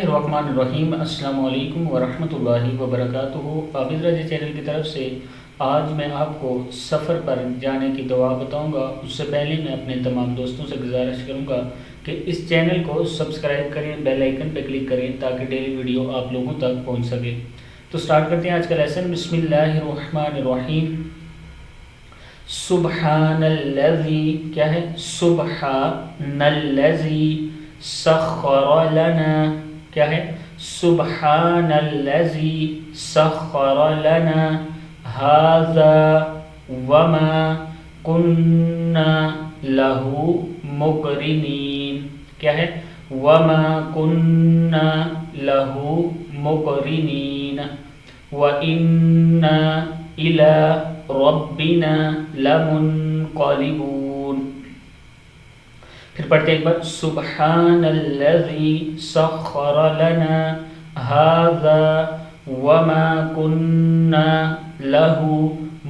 الرحمن الرحیم۔ السلام علیکم ورحمۃ اللہ وبرکاتہ۔ عابد رضی چینل کی طرف سے آج میں آپ کو سفر پر جانے کی دعا بتاؤں گا۔ اس سے پہلے میں اپنے تمام دوستوں سے گزارش کروں گا کہ اس چینل کو سبسکرائب کریں، بیل آئیکن پہ کلک کریں تاکہ ڈیلی ویڈیو آپ لوگوں تک پہنچ سکے۔ تو سٹارٹ کرتے ہیں آج کا لیسن۔ بسم اللہ الرحمن الرحیم۔ سبحان الذی، کیا ہے؟ سبحان الذی سخر لنا، کیا ہے؟ سبحان الذی سخر لنا ھذا وما کننا لہ مقرنین، کیا ہے؟ وما کننا لہ مقرنین وَإِنَّا إِلَىٰ رَبِّنَا لَمُنْقَلِبُونَ۔ پھر پڑھتے ہیں ایک بار۔ سبحان الذی سخر لنا ھذا وما کننا لہ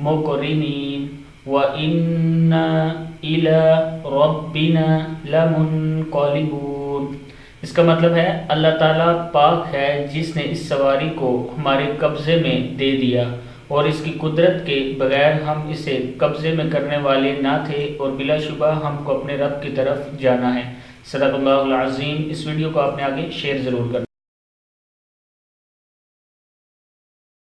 مقرنین وَإِنَّا إِلَىٰ رَبِّنَا لَمُنْقَلِبُونَ۔ اس کا مطلب ہے اللہ تعالیٰ پاک ہے جس نے اس سواری کو ہمارے قبضے میں دے دیا، اور اس کی قدرت کے بغیر ہم اسے قبضے میں کرنے والے نہ تھے، اور بلا شبہ ہم کو اپنے رب کی طرف جانا ہے۔ صدق اللہ العظیم۔ اس ویڈیو کو آپ نے آگے شیئر ضرور کرنا۔